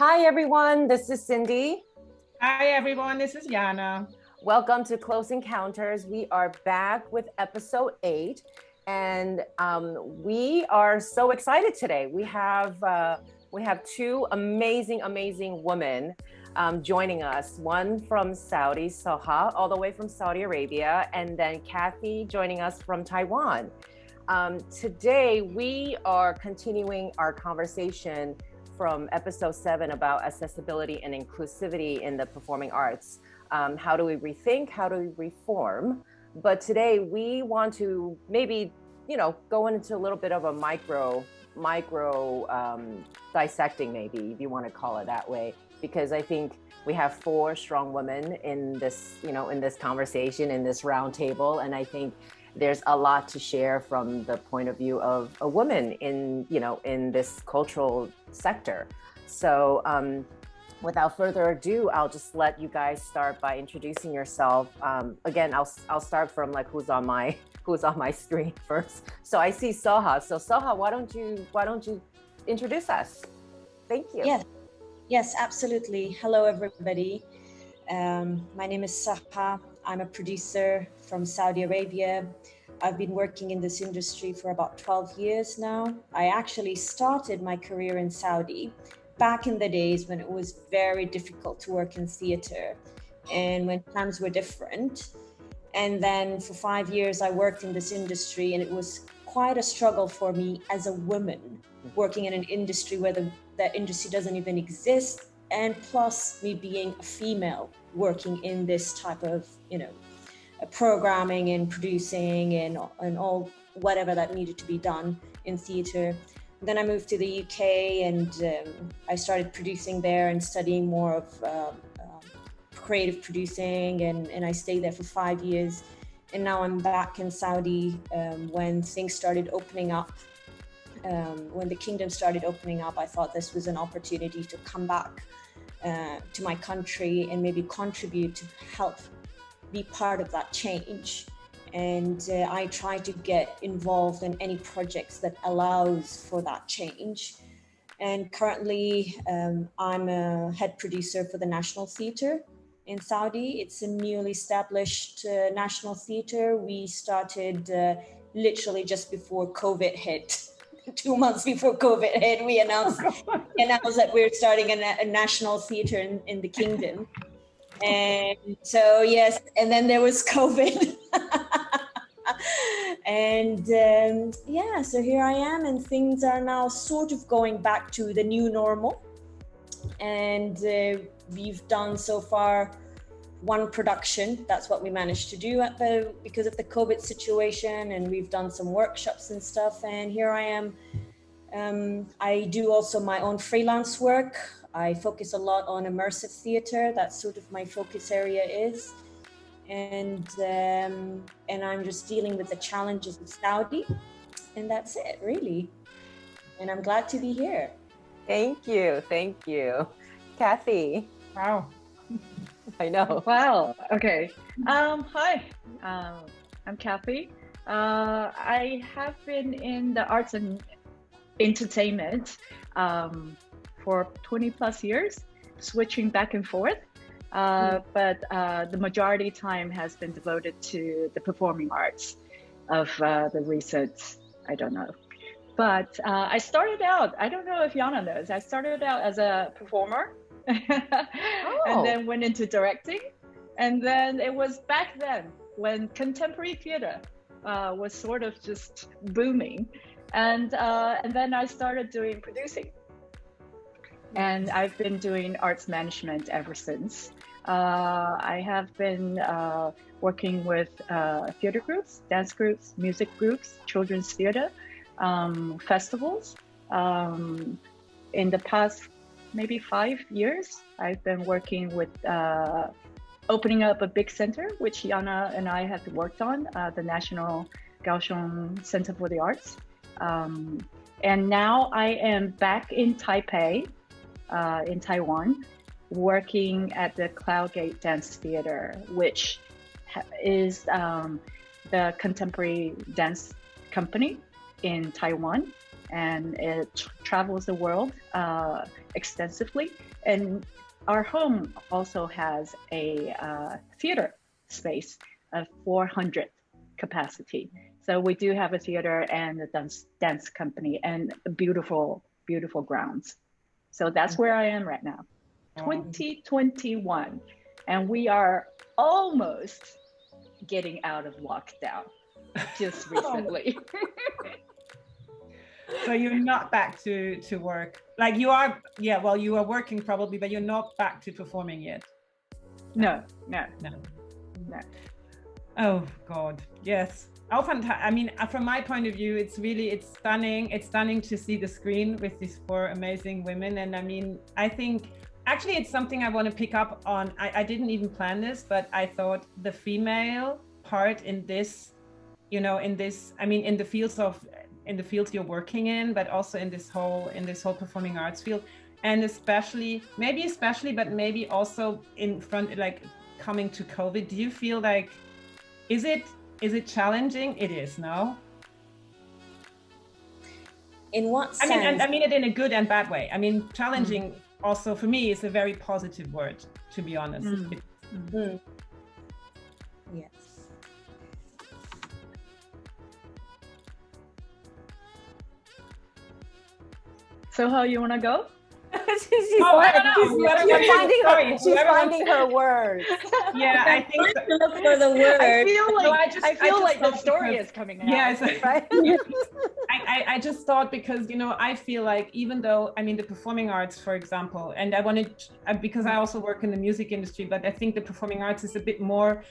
Hi, everyone. This is Cindy. Hi, everyone. This is Jana. Welcome to Close Encounters. We are back with episode 8, and we are so excited today. We have two amazing women joining us. One from Saudi, Soha, all the way from Saudi Arabia, and then Kathy joining us from Taiwan. Today, we are continuing our conversation from episode 7 about accessibility and inclusivity in the performing arts. How do we rethink? How do we reform? But today we want to maybe, go into a little bit of a micro dissecting, maybe, if you want to call it that way, because I think we have 4 strong women in this, in this conversation, in this round table. And I think there's a lot to share from the point of view of a woman in this cultural sector. So without further ado, I'll just let you guys start by introducing yourself. Again, I'll start from like who's on my screen first. So I see Soha. So Soha, why don't you introduce us? Thank you. Yes, absolutely. Hello, everybody. My name is Soha. I'm a producer from Saudi Arabia. I've been working in this industry for about 12 years now. I actually started my career in Saudi back in the days when it was very difficult to work in theater and when times were different. And then for 5 years, I worked in this industry, and it was quite a struggle for me as a woman working in an industry where the industry doesn't even exist. And plus me being a female working in this type of, programming and producing and all whatever that needed to be done in theater. Then I moved to the UK and I started producing there and studying more of creative producing, and I stayed there for 5 years. And now I'm back in Saudi when things started opening up. When the kingdom started opening up, I thought this was an opportunity to come back to my country and maybe contribute to help be part of that change. And I try to get involved in any projects that allows for that change. And currently I'm a head producer for the National Theatre in Saudi. It's a newly established national theatre. We started literally just before COVID hit. 2 months before COVID hit, we announced that we're starting a national theatre in the kingdom. And so, yes, and then there was COVID. And so here I am, and things are now sort of going back to the new normal. And we've done so far 1 production. That's what we managed to do because of the COVID situation, and we've done some workshops and stuff. And here I am. I do also my own freelance work. I focus a lot on immersive theater. That's sort of my focus area is. And I'm just dealing with the challenges of Saudi. And that's it, really. And I'm glad to be here. Thank you. Kathy. Wow. I know. Wow. Okay. Hi. I'm Kathy. I have been in the arts and entertainment for 20 plus years, switching back and forth. But the majority time has been devoted to the performing arts of the recent, I don't know. But I started out, I don't know if Jana knows, I started out as a performer and then went into directing. And then it was back then when contemporary theater was sort of just booming. And then I started doing producing. And I've been doing arts management ever since. I have been working with theater groups, dance groups, music groups, children's theater, festivals. In the past maybe 5 years, I've been working with opening up a big center, which Jana and I have worked on, the National Kaohsiung Center for the Arts. And now I am back in Taipei, in Taiwan, working at the Cloudgate Dance Theater, which is the contemporary dance company in Taiwan, and it travels the world extensively. And our home also has a theater space of 400 capacity. So we do have a theater and a dance company and beautiful, beautiful grounds. So that's where I am right now. 2021, and we are almost getting out of lockdown just recently. So you're not back to work. Like you are, yeah, well, you are working probably, but you're not back to performing yet. No. Oh God, yes. Oh, fantastic. I mean, from my point of view, it's stunning. It's stunning to see the screen with these 4 amazing women. And I mean, I think actually it's something I want to pick up on. I didn't even plan this, but I thought the female part in this, in the fields you're working in, but also in this whole performing arts field, and especially, but maybe also in front, like coming to COVID, do you feel like, is it challenging? It is, no? In what sense? I mean it in a good and bad way. I mean, challenging also for me is a very positive word, to be honest. Yes. Soha, you want to go? She's finding her words. Yeah, I think so. Look for the word. I feel like the story is coming out. Yes. Right? I just thought, because I feel like, even though, I mean, the performing arts, for example, and because I also work in the music industry, but I think the performing arts is a bit more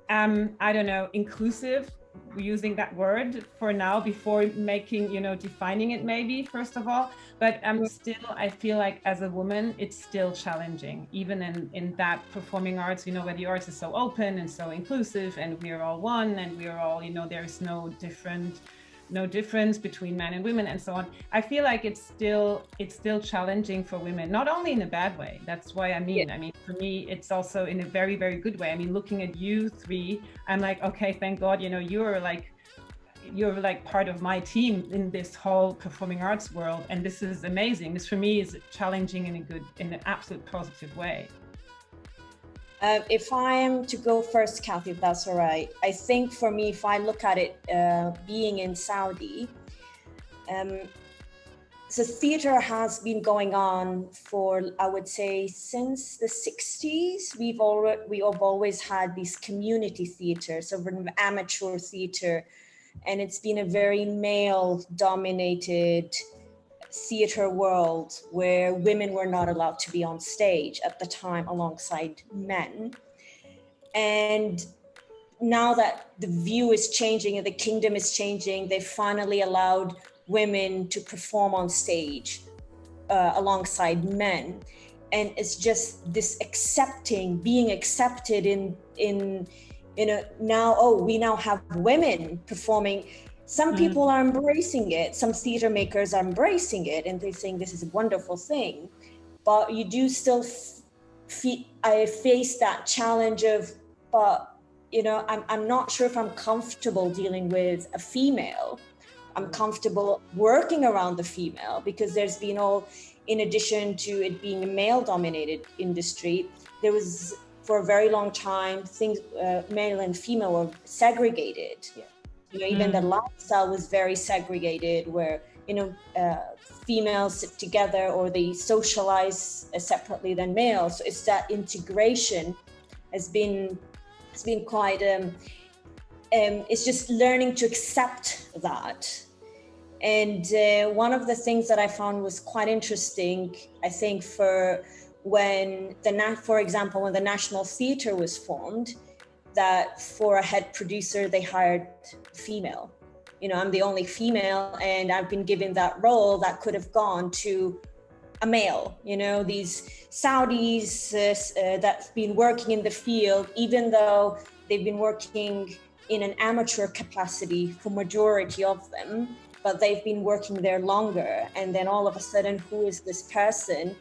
I don't know, inclusive, using that word for now before making, defining it maybe first of all. But still, I feel like as a woman, it's still challenging, even in that performing arts, where the arts is so open and so inclusive, and we are all one, and we are all, there's no difference between men and women and so on. I feel like it's still challenging for women, not only in a bad way. That's why I mean for me, it's also in a very, very good way. I mean, looking at you 3, I'm like, okay, thank God, you're like part of my team in this whole performing arts world, and this is amazing. This for me is challenging in an absolute positive way. If I am to go first, Kathy, if that's all right, I think for me, if I look at it, being in Saudi, so theater has been going on for, I would say, since the 60s. We have always had these community theaters, so amateur theater, and it's been a very male-dominated theater world where women were not allowed to be on stage at the time alongside men. And now that the view is changing and the kingdom is changing, they finally allowed women to perform on stage alongside men. And it's just this being accepted in now, we now have women performing. Some people are embracing it. Some theater makers are embracing it, and they're saying this is a wonderful thing. But you do still face that challenge of, I'm not sure if I'm comfortable dealing with a female. I'm comfortable working around the female, because there's been in addition to it being a male-dominated industry, there was for a very long time things male and female were segregated. Yeah. Even the lifestyle was very segregated, where, females sit together or they socialize separately than males. So it's that integration has been quite, it's just learning to accept that. And one of the things that I found was quite interesting, I think, for example, when the National Theatre was formed, that for a head producer, they hired female. I'm the only female, and I've been given that role that could have gone to a male. These Saudis that's been working in the field, even though they've been working in an amateur capacity for majority of them, but they've been working there longer. And then all of a sudden, who is this person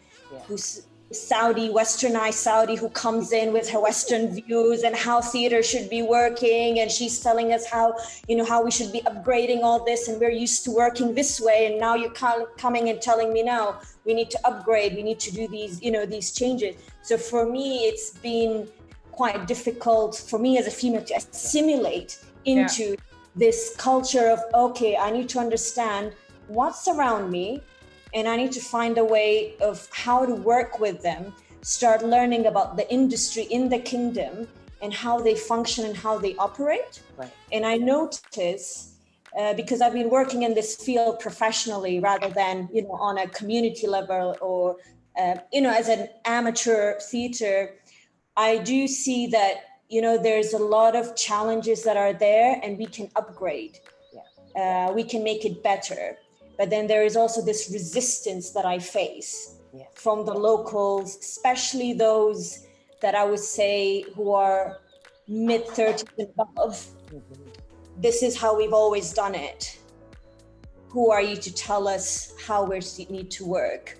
who's Saudi, westernized Saudi, who comes in with her Western views and how theater should be working. And she's telling us how, how we should be upgrading all this. And we're used to working this way. And now you're coming and telling me, no, we need to upgrade. We need to do these, these changes. So for me, it's been quite difficult for me as a female to assimilate into this culture of, okay, I need to understand what's around me, and I need to find a way of how to work with them, start learning about the industry in the kingdom and how they function and how they operate. Right. And I notice, because I've been working in this field professionally rather than, on a community level or, as an amateur theater, I do see that, there's a lot of challenges that are there and we can upgrade. Yeah. We can make it better. But then there is also this resistance that I face from the locals, especially those that I would say who are mid-30s and above. Mm-hmm. This is how we've always done it. Who are you to tell us how we need to work?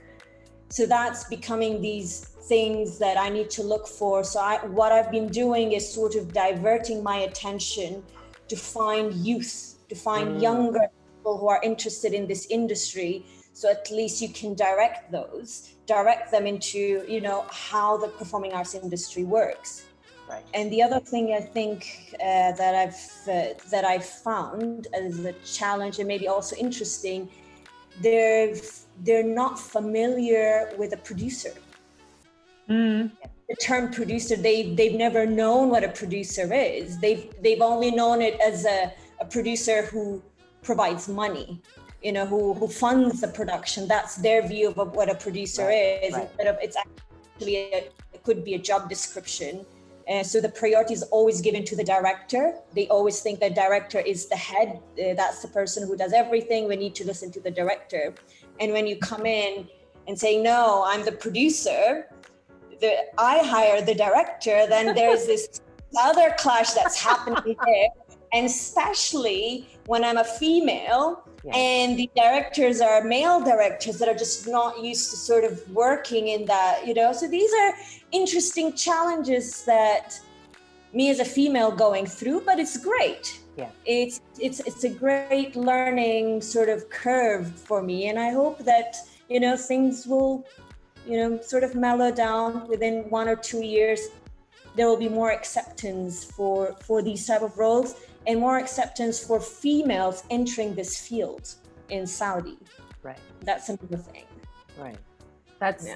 So that's becoming these things that I need to look for. So what I've been doing is sort of diverting my attention to find youth, to find younger who are interested in this industry, so at least you can direct them into how the performing arts industry works. Right. And the other thing I think that I've found as a challenge and maybe also interesting, they're not familiar with a producer. The term producer, they've never known what a producer is. They've only known it as a producer who provides money, who funds the production. That's their view of what a producer is. Right. Instead of, it's actually it could be a job description. So the priority is always given to the director. They always think the director is the head. That's the person who does everything. We need to listen to the director. And when you come in and say, no, I'm the producer, I hire the director, then there's this other clash that's happening there. And especially when I'm a female and the directors are male directors that are just not used to sort of working in that, So these are interesting challenges that me as a female going through, but it's great. Yeah. It's a great learning sort of curve for me. And I hope that, things will, sort of mellow down within 1 or 2 years. There will be more acceptance for these type of roles and more acceptance for females entering this field in Saudi. Right. That's another thing. Right.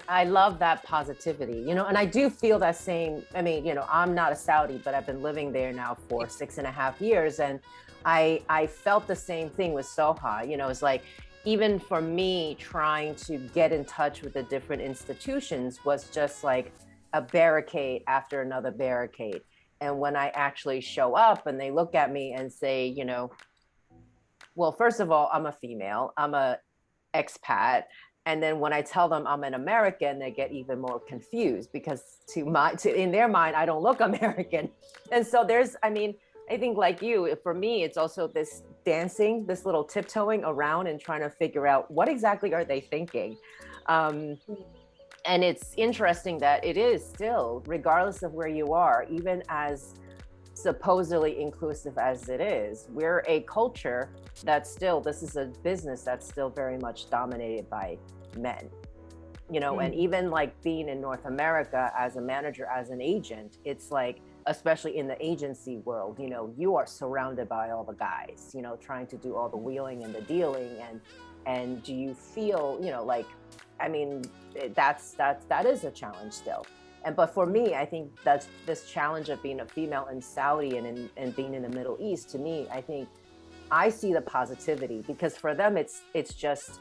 I love that positivity, and I do feel that same, I'm not a Saudi, but I've been living there now for 6.5 years. And I felt the same thing with Soha, it's like, even for me, trying to get in touch with the different institutions was just like a barricade after another barricade. And when I actually show up and they look at me and say, well, first of all, I'm a female, I'm a expat. And then when I tell them I'm an American, they get even more confused because in their mind, I don't look American. And so I think like you, for me, it's also this dancing, this little tiptoeing around and trying to figure out what exactly are they thinking. And it's interesting that it is still, regardless of where you are, even as supposedly inclusive as it is, we're a culture that's still, this is a business that's still very much dominated by men, and even like being in North America as a manager, as an agent, it's like, especially in the agency world, you are surrounded by all the guys, trying to do all the wheeling and the dealing. And do you feel, that is a challenge still. But for me, I think that's this challenge of being a female in Saudi and being in the Middle East, to me, I think I see the positivity, because for them, it's just,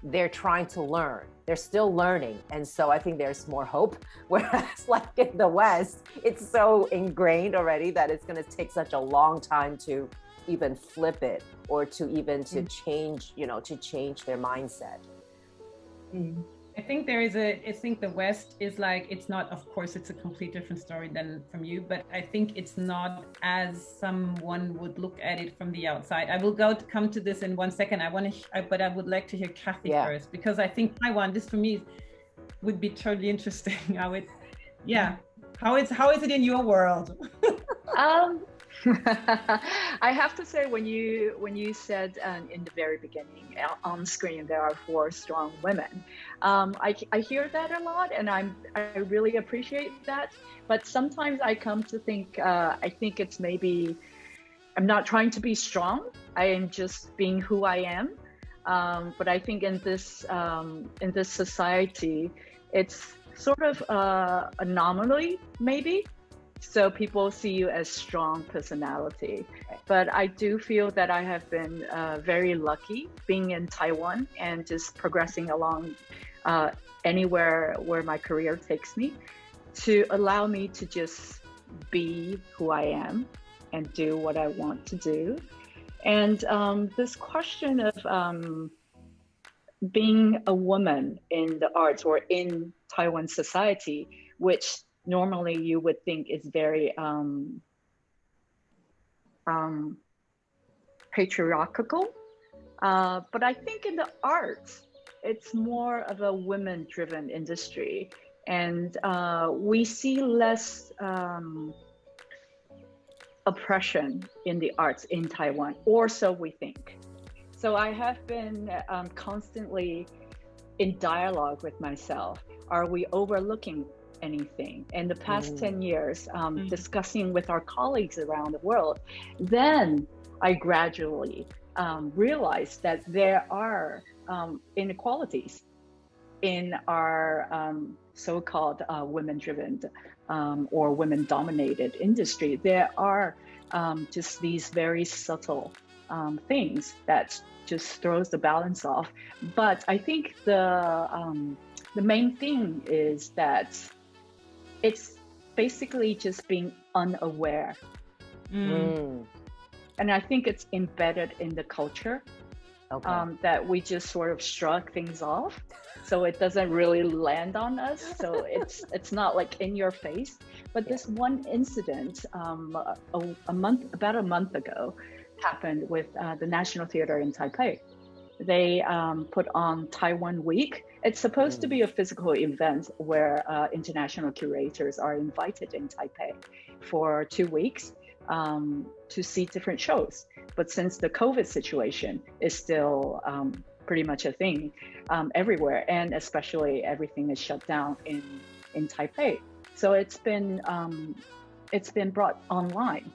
they're trying to learn. They're still learning. And so I think there's more hope. Whereas like in the West, it's so ingrained already that it's going to take such a long time to even flip it or to even to change, to change their mindset. I think I think the West is like, it's not, of course, it's a complete different story than from you, but I think it's not as someone would look at it from the outside. I will come to this in 1 second. But I would like to hear Kathy first, because I think Taiwan, this for me, would be totally interesting. How it, yeah. How is it in your world? I have to say, when you said in the very beginning on screen there are 4 strong women, I hear that a lot, and I really appreciate that. But sometimes I come to think I think it's maybe I'm not trying to be strong. I am just being who I am. But I think in this society, it's sort of anomaly maybe. So people see you as strong personality. But I do feel that I have been very lucky being in Taiwan and just progressing along anywhere where my career takes me, to allow me to just be who I am and do what I want to do. And this question of being a woman in the arts or in Taiwan society, which normally you would think is very patriarchal, but I think in the arts it's more of a women-driven industry, and we see less oppression in the arts in Taiwan, or so we think. So I have been constantly in dialogue with myself. Are we overlooking anything? In the past 10 years, discussing with our colleagues around the world, then I gradually realized that there are inequalities in our so-called women-driven or women-dominated industry. There are just these very subtle things that just throws the balance off. But I think the main thing is that it's basically just being unaware. And I think it's embedded in the culture, that we just sort of shrug things off, so it doesn't really land on us. So it's not like in your face. But this one incident about a month ago happened with the National Theater in Taipei. They put on Taiwan Week. It's supposed to be a physical event where international curators are invited in Taipei for 2 weeks to see different shows. But since the COVID situation is still pretty much a thing everywhere, and especially everything is shut down in Taipei, so it's been brought online.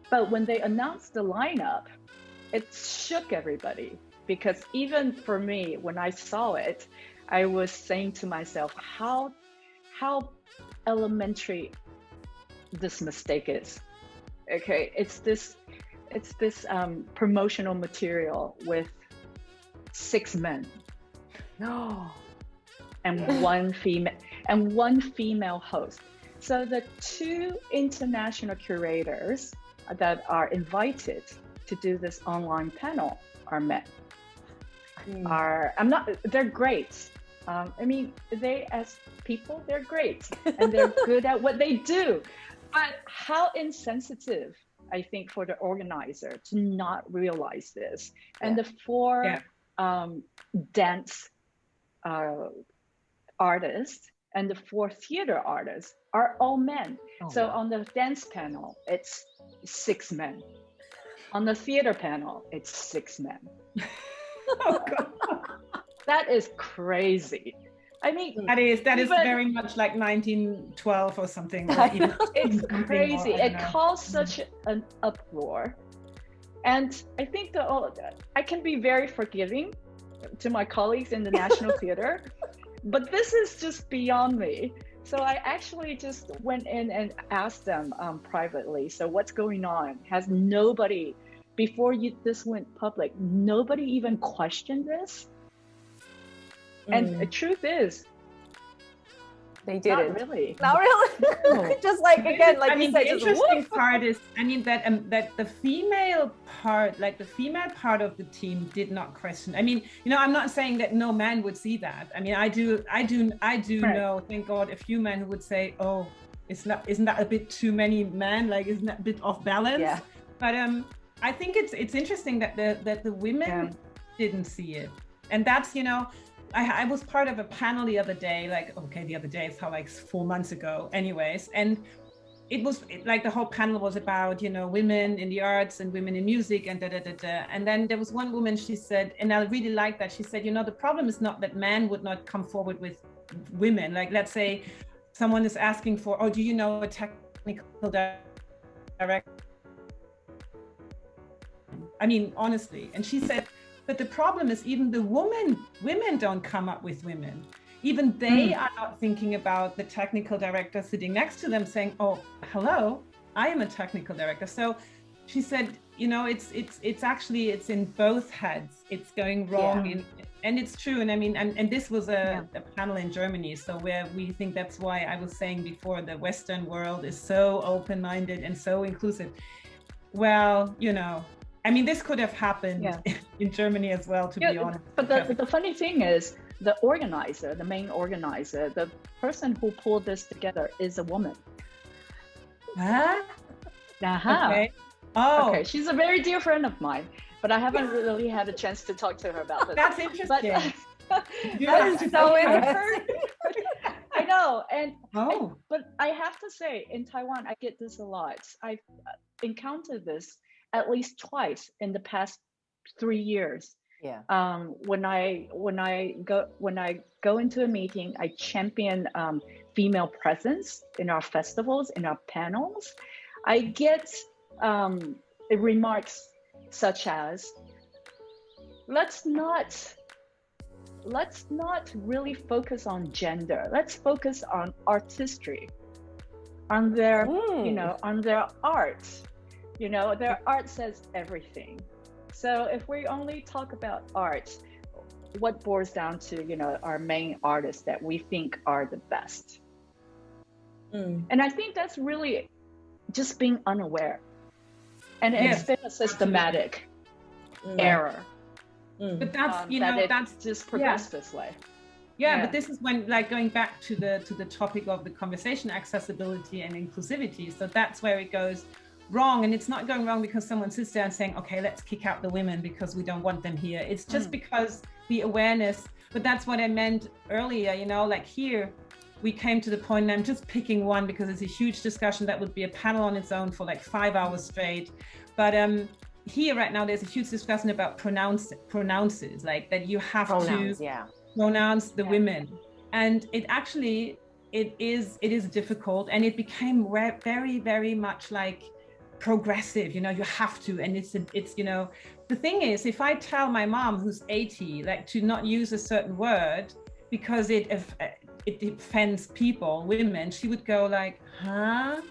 But when they announced the lineup, it shook everybody, because even for me, when I saw it, I was saying to myself how elementary this mistake is. Okay, it's this promotional material with 6 men. No. And one female host. So the 2 international curators that are invited to do this online panel are men. They're great. I mean, they as people, they're great, and they're good at what they do. But how insensitive, I think, for the organizer to not realize this. And the 4 dance artists and the 4 theater artists are all men. So on the dance panel, it's 6 men. On the theater panel, it's 6 men. Oh, God. That is crazy. I mean, that is very much like 1912 or something. Or even, it's crazy. It caused such an uproar. And I think I can be very forgiving to my colleagues in the National Theater, but this is just beyond me. So I actually just went in and asked them privately, so what's going on? Has nobody, before this went public, nobody even questioned this? And the truth is, they didn't. Not really. Not really. No. Just like, again, like you said, the interesting part is, I mean, that the female part, like the female part of the team, did not question. I mean, you know, I'm not saying that no man would see that. I mean, I do know, thank God, a few men who would say, "Oh, isn't that a bit too many men? Like, isn't that a bit off balance?" Yeah. But I think it's interesting that the women didn't see it, and that's, you know. I was part of a panel the other day, like, okay, the other day, it's how like 4 months ago anyways. And it was like the whole panel was about, you know, women in the arts and women in music and And then there was one woman, she said, and I really liked that. She said, you know, the problem is not that men would not come forward with women. Like, let's say someone is asking for, oh, do you know a technical director? I mean, honestly. And she said, but the problem is even the women don't come up with women. Even they are not thinking about the technical director sitting next to them saying, oh, hello, I am a technical director. So she said, you know, it's actually, it's in both heads. It's going wrong. And it's true. And I mean, and this was a panel in Germany. So where we think that's why I was saying before, the Western world is so open-minded and so inclusive. Well, you know, I mean, this could have happened in Germany as well, to be honest. But the funny thing is, the organizer, the main organizer, the person who pulled this together is a woman. Huh? Okay. Oh. Okay, she's a very dear friend of mine, but I haven't really had a chance to talk to her about this. That's interesting. But, that is so interesting. I know, but I have to say, in Taiwan, I get this a lot. I've encountered this at least twice in the past 3 years. When I go into a meeting, I champion female presence in our festivals, in our panels. I get remarks such as, let's not really focus on gender. Let's focus on artistry, on their on their art. You know, their art says everything. So if we only talk about art, what boils down to, you know, our main artists that we think are the best. And I think that's really just being unaware. And it's been a systematic error. But that's, you know, that's just progressed this way. But this is when, like, going back to the topic of the conversation, accessibility and inclusivity. So that's where it goes wrong. And it's not going wrong because someone sits there and saying, okay, let's kick out the women because we don't want them here. It's just because the awareness. But that's what I meant earlier, you know, like here we came to the point, and I'm just picking one because it's a huge discussion that would be a panel on its own for like 5 hours straight. But here right now, there's a huge discussion about pronounces, like that you have to pronounce the women. And it actually, it is difficult, and it became very, very much like progressive, you know, you have to. And it's you know, the thing is, if I tell my mom who's 80, like, to not use a certain word because it offends people, women, she would go like, huh?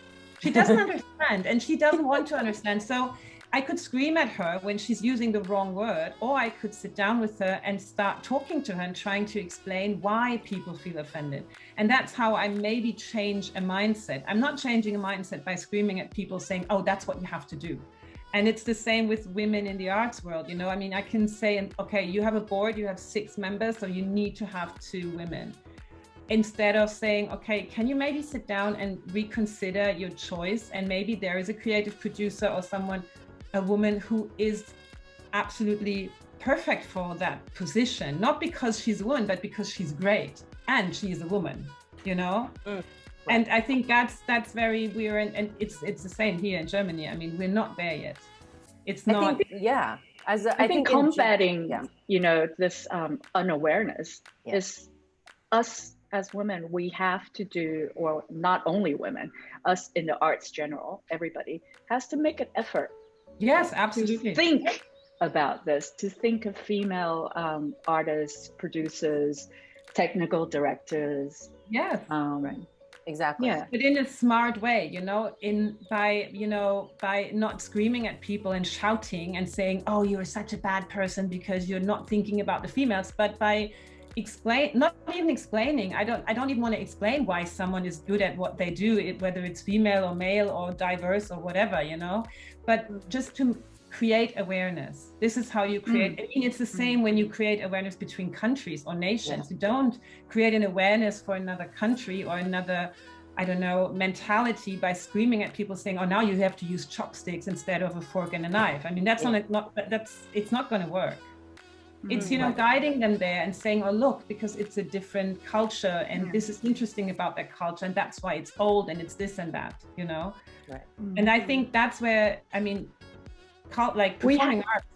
She doesn't understand, and she doesn't want to understand. So I could scream at her when she's using the wrong word, or I could sit down with her and start talking to her and trying to explain why people feel offended. And that's how I maybe change a mindset. I'm not changing a mindset by screaming at people saying, oh, that's what you have to do. And it's the same with women in the arts world. You know, I mean, I can say, okay, you have a board, you have 6 members, so you need to have 2 women. Instead of saying, okay, can you maybe sit down and reconsider your choice? And maybe there is a creative producer or someone, a woman who is absolutely perfect for that position, not because she's a woman, but because she's great and she is a woman, you know? And I think that's very weird, and it's the same here in Germany. I mean, we're not there yet. It's not. I think combating, you know, this unawareness is us as women. We have to do, or not only women, us in the arts general, everybody has to make an effort. Yes, absolutely. To think about this, to think of female artists, producers, technical directors. Yes. Right. Exactly. Yeah. But in a smart way, you know, by not screaming at people and shouting and saying, oh, you're such a bad person because you're not thinking about the females, but by not even explaining. I don't even want to explain why someone is good at what they do, whether it's female or male or diverse or whatever, you know, but just to create awareness. This is how you create. I mean, it's the same when you create awareness between countries or nations. You don't create an awareness for another country or another, I don't know, mentality by screaming at people saying, oh, now you have to use chopsticks instead of a fork and a knife. I mean, it's not going to work. It's, you know, guiding them there and saying, oh, look, because it's a different culture and this is interesting about that culture and that's why it's old and it's this and that, you know? Right. And I think that's where, I mean, like performing arts.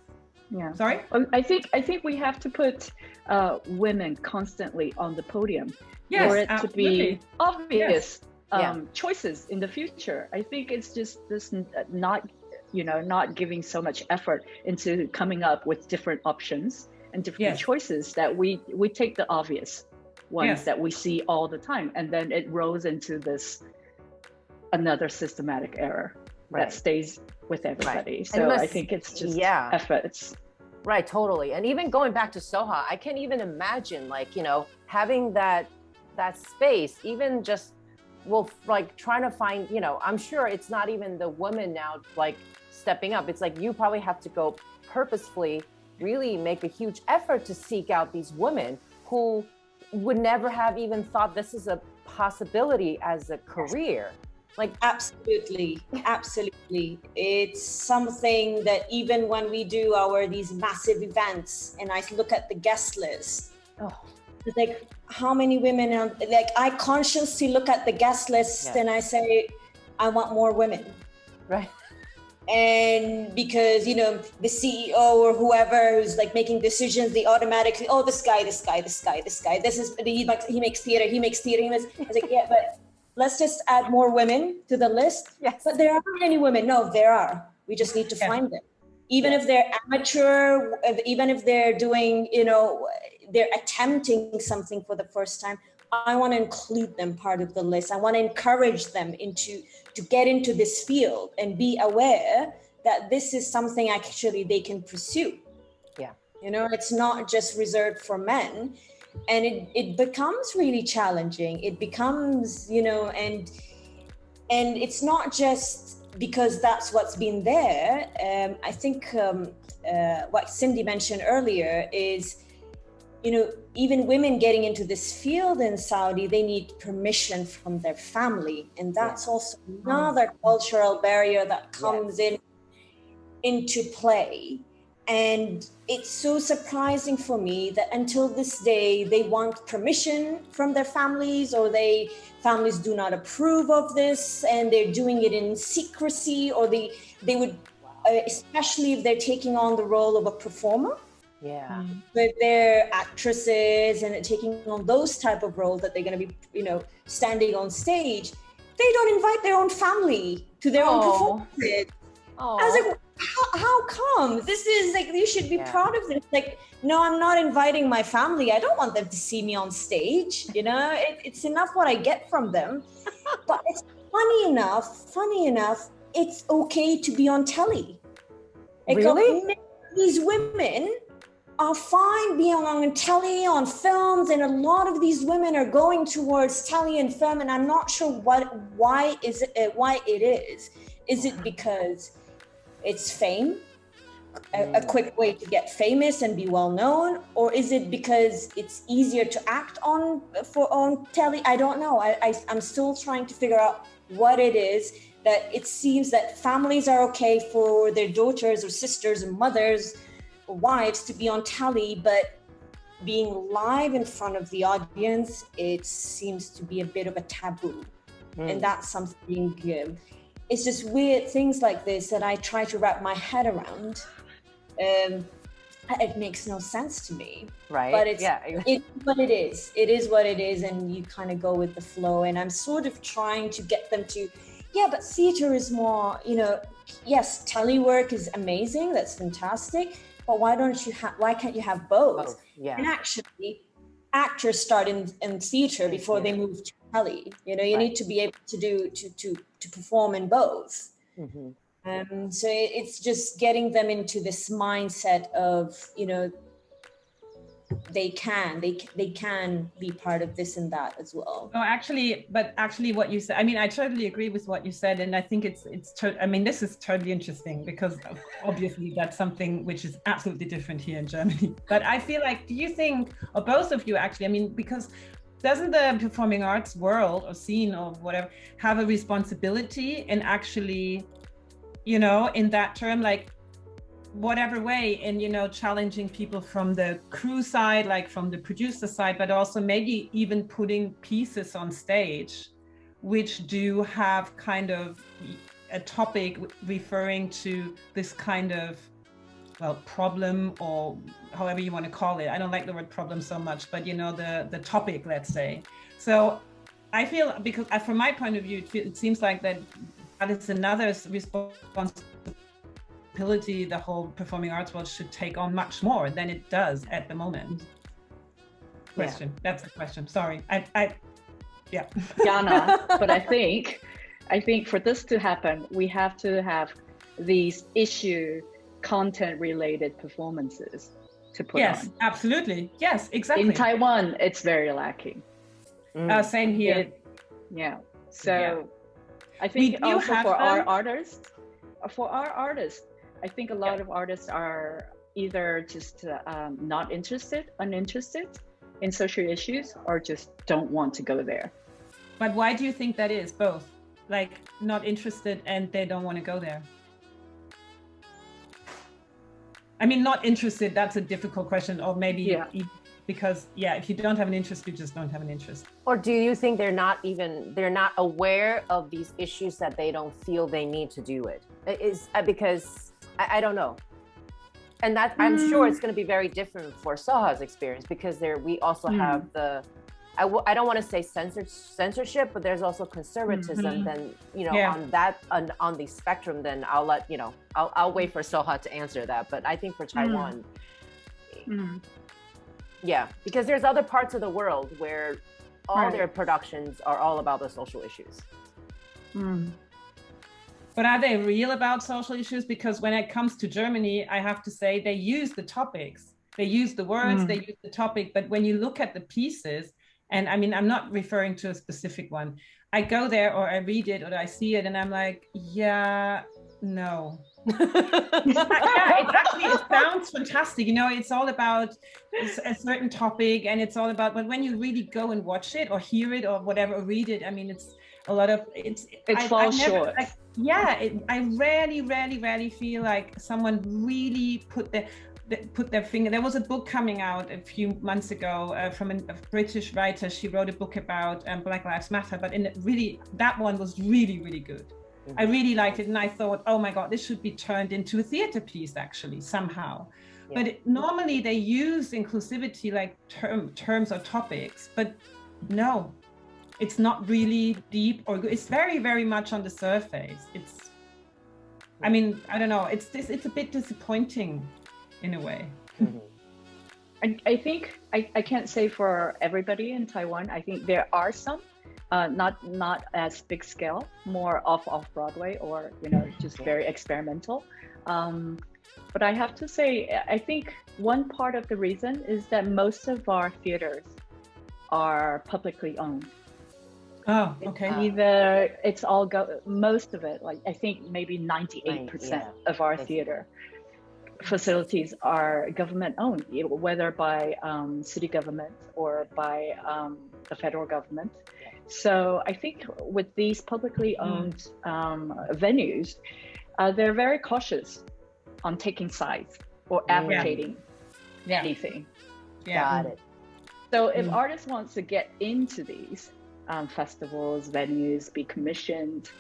Yeah. Sorry? I think we have to put women constantly on the podium for it to be obvious choices in the future. I think it's just this not giving so much effort into coming up with different options and different choices, that we take the obvious ones that we see all the time, and then it rolls into this another systematic error that stays with everybody. So I think it's just efforts. Right, totally. And even going back to Soha, I can't even imagine, like, you know, having that space, even just, well, like trying to find, you know, I'm sure it's not even the women now, like stepping up. It's like you probably have to go purposefully really make a huge effort to seek out these women who would never have even thought this is a possibility as a career. Like, absolutely. It's something that even when we do these massive events and I look at the guest list, it's like, how many women are, like, I consciously look at the guest list and I say, I want more women. Right. And because, you know, the CEO or whoever who's like making decisions, they automatically, oh, this guy, he makes theater. It's like, yeah, but let's just add more women to the list. Yes. But there aren't any women. No, there are. We just need to find them. Even if they're amateur, even if they're doing, you know, they're attempting something for the first time, I want to include them part of the list. I want to encourage them to get into this field and be aware that this is something actually they can pursue. Yeah. You know, it's not just reserved for men. And it becomes really challenging. It becomes, you know, and it's not just because that's what's been there. I think what Cindy mentioned earlier is, you know, even women getting into this field in Saudi, they need permission from their family. And that's also another cultural barrier that comes into play. And it's so surprising for me that until this day, they want permission from their families, or families do not approve of this and they're doing it in secrecy, or they would, especially if they're taking on the role of a performer. Yeah. With their actresses and taking on those type of roles that they're going to be, you know, standing on stage, they don't invite their own family to their own performances. I was like, how come? This is like, you should be proud of this. Like, no, I'm not inviting my family. I don't want them to see me on stage. You know, it's enough what I get from them. But it's funny enough, it's okay to be on telly. Like, really? These women are fine being on telly, on films, and a lot of these women are going towards telly and film, and I'm not sure why it is. Is it because it's fame, a quick way to get famous and be well known, or is it because it's easier to act on telly? I don't know. I'm still trying to figure out what it is, that it seems that families are okay for their daughters or sisters or mothers or wives to be on telly, but being live in front of the audience, it seems to be a bit of a taboo. And that's something, it's just weird things like this that I try to wrap my head around. It makes no sense to me. Right. But it's what it is. It is what it is, and you kind of go with the flow. And I'm sort of trying to get them to, but theater is more, you know, yes, telework is amazing. That's fantastic. But why can't you have both? Yeah. And actually, actors start in theater before they move to telly. You know, you need to be able to perform in both. So it's just getting them into this mindset of, you know, they can be part of this and that as well. No, actually what you said, I mean, I totally agree with what you said. And I think this is totally interesting, because obviously that's something which is absolutely different here in Germany. But I feel like, do you think, or both of you actually, I mean, because doesn't the performing arts world or scene or whatever have a responsibility in actually, you know, in that term, like whatever way in, you know, challenging people from the crew side, like from the producer side, but also maybe even putting pieces on stage which do have kind of a topic referring to this kind of, well, problem, or however you want to call it. I don't like the word problem so much, but you know, the topic, let's say. So I feel, because from my point of view, it seems like that is another responsibility the whole performing arts world should take on much more than it does at the moment. Question. Yeah. That's a question. Sorry. Yeah. Jana, but I think for this to happen, we have to have these issue content related performances to put on. Yes, absolutely. Yes, exactly. In Taiwan, it's very lacking. Same here. So I think also for our artists, I think a lot of artists are either just uninterested in social issues, or just don't want to go there. But why do you think that is? Both, like not interested and they don't want to go there? I mean, not interested, that's a difficult question, or maybe because if you don't have an interest, you just don't have an interest. Or do you think they're not aware of these issues that they don't feel they need to do it? Is because I don't know. And that I'm sure it's going to be very different for Soha's experience, because we also have I don't want to say censorship, but there's also conservatism. Then, you know, on the spectrum, then I'll wait for Soha to answer that. But I think for Taiwan, because there's other parts of the world where all their productions are all about the social issues. But are they real about social issues? Because when it comes to Germany, I have to say they use the topics, they use the words, they use the topic. But when you look at the pieces, and I mean, I'm not referring to a specific one. I go there or I read it or I see it and I'm like, no. It sounds fantastic. You know, it's all about a certain topic, and it's all about, but when you really go and watch it or hear it or whatever, or read it, I mean, it's a lot of, it falls short. I rarely feel like someone really put their finger. There was a book coming out a few months ago from a British writer. She wrote a book about Black Lives Matter, but that one was really, really good. I really liked it, and I thought, oh my God, this should be turned into a theater piece actually somehow. But normally they use inclusivity like terms or topics, but no, it's not really deep, or it's very, very much on the surface. I mean, I don't know, it's a bit disappointing in a way. I think I can't say for everybody in Taiwan. I think there are some, not as big scale, more off Broadway, or you know, just very experimental. But I have to say, I think one part of the reason is that most of our theaters are publicly owned. Oh, okay. Either it's all most of it, like I think maybe 98% of our theater facilities are government owned, whether by city government or by the federal government. So I think with these publicly owned venues, they're very cautious on taking sides or advocating anything. Got it. So if artists wants to get into these festivals, venues, be commissioned,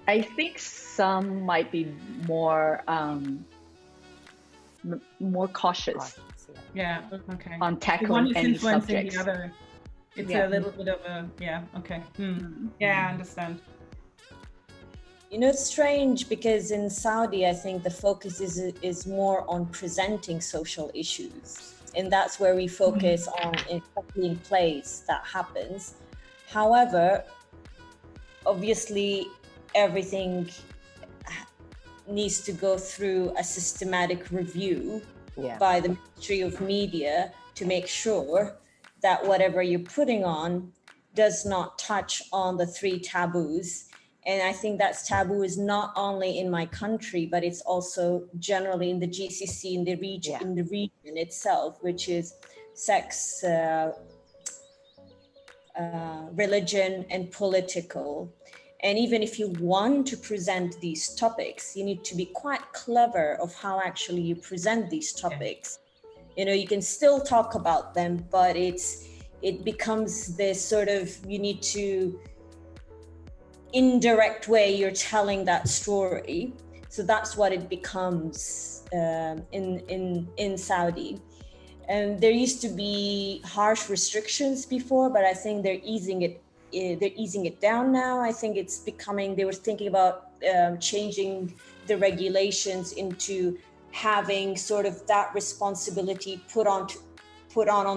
I think some might be more cautious. On tackling any subjects. It's a little bit of a I understand. You know, it's strange because in Saudi, I think the focus is more on presenting social issues, and that's where we focus on in plays that happens. However, obviously, everything needs to go through a systematic review by the Ministry of Media to make sure that whatever you're putting on does not touch on the 3 taboos. And I think that taboo is not only in my country, but it's also generally in the GCC, in the region itself, which is sex, religion, and political. And even if you want to present these topics, you need to be quite clever of how actually you present these topics. You know, you can still talk about them, but it becomes this sort of, you need to indirect way you're telling that story. So that's what it becomes in Saudi. And there used to be harsh restrictions before, but I think they're easing it down now. I think it's becoming, they were thinking about changing the regulations into having sort of that responsibility put on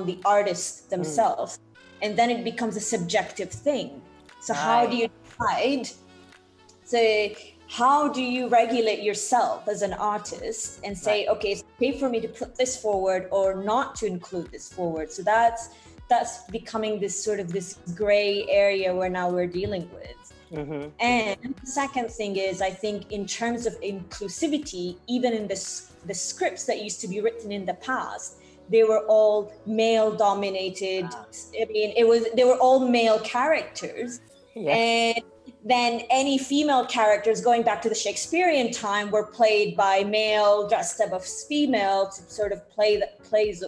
the artists themselves. And then it becomes a subjective thing. So how do you decide? So how do you regulate yourself as an artist and say, okay, it's okay for me to put this forward or not to include this forward? So that's becoming this sort of this gray area where now we're dealing with. And the second thing is, I think in terms of inclusivity, even in the scripts that used to be written in the past, they were all male dominated. I mean, they were all male characters. And then any female characters going back to the Shakespearean time were played by male dressed up as female to sort of plays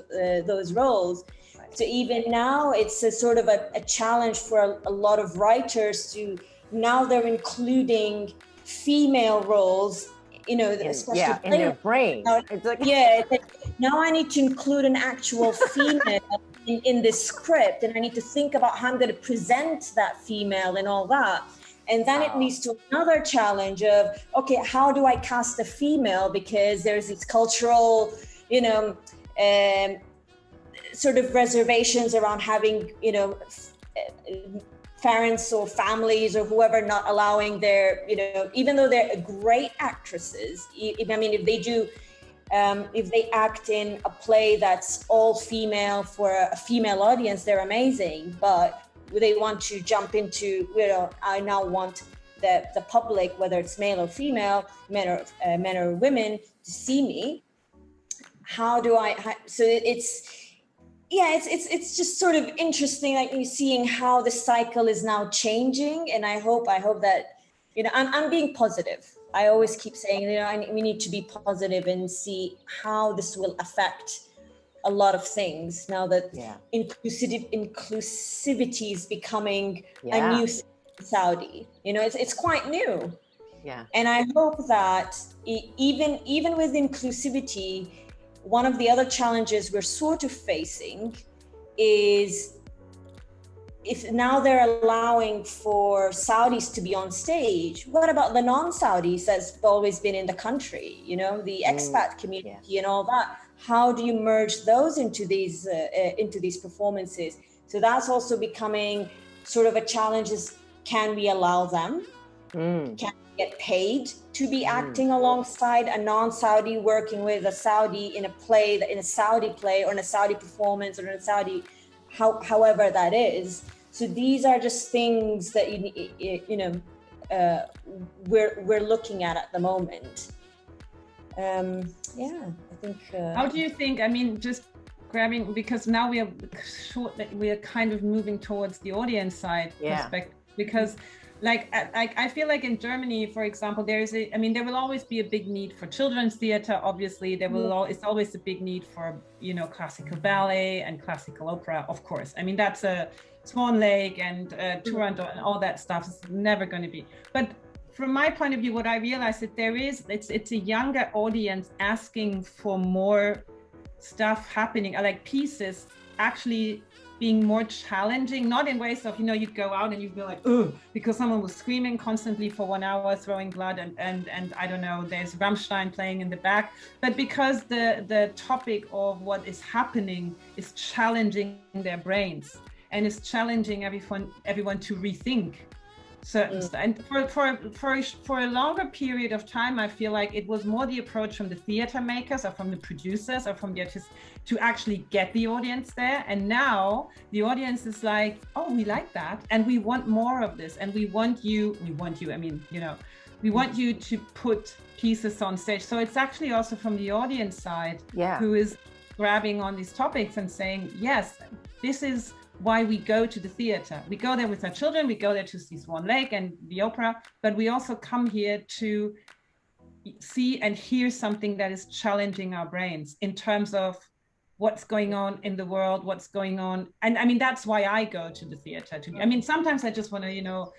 those roles. So even now it's a sort of a challenge for a lot of writers to, now they're including female roles, you know, especially in their brain. It's like, now I need to include an actual female in this script, and I need to think about how I'm going to present that female and all that. And then it leads to another challenge of, okay, how do I cast a female? Because there's these cultural, you know, sort of reservations around having, you know, parents or families or whoever not allowing their, you know, even though they're great actresses, I mean, if they do, if they act in a play that's all female for a female audience, they're amazing. But they want to jump into, you know, I now want the public, whether it's male or female, men or women, to see me. How do I? So it's just sort of interesting, like you're seeing how the cycle is now changing. And I hope that, you know, I'm being positive. I always keep saying, you know, we need to be positive and see how this will affect a lot of things now that inclusivity is becoming a new thing in Saudi. You know, it's quite new. And I hope that even with inclusivity, one of the other challenges we're sort of facing is, if now they're allowing for Saudis to be on stage, what about the non-Saudis that's always been in the country, you know, the expat community and all that? How do you merge those into these performances? So that's also becoming sort of a challenge, is can we allow them? Can we get paid to be acting alongside a non-Saudi, working with a Saudi in a play, in a Saudi play or in a Saudi performance or in a Saudi, however that is. So these are just things that we're looking at the moment. I think. How do you think? I mean, just grabbing, because now we are kind of moving towards the audience side perspective, because. Like I feel like in Germany, for example, there will always be a big need for children's theater. Obviously, it's always a big need for, you know, classical ballet and classical opera, of course. I mean, that's a Swan Lake and Turandot and all that stuff is never going to be. But from my point of view, what I realized that it's a younger audience asking for more stuff happening, like pieces actually being more challenging, not in ways of, you know, you'd go out and you'd be like, ugh, because someone was screaming constantly for 1 hour, throwing blood, and I don't know, there's Rammstein playing in the back, but because the topic of what is happening is challenging their brains and is challenging everyone to rethink certain stuff. And for a longer period of time, I feel like it was more the approach from the theater makers or from the producers or from the artists to actually get the audience there. And now the audience is like, oh, we like that and we want more of this, and we want you, I mean, you know, we want you to put pieces on stage. So it's actually also from the audience side who is grabbing on these topics and saying, yes, this is why we go to the theater. We go there with our children, we go there to see Swan Lake and the opera, but we also come here to see and hear something that is challenging our brains in terms of what's going on in the world, what's going on. And I mean, that's why I go to the theater. I mean, sometimes I just want to, you know,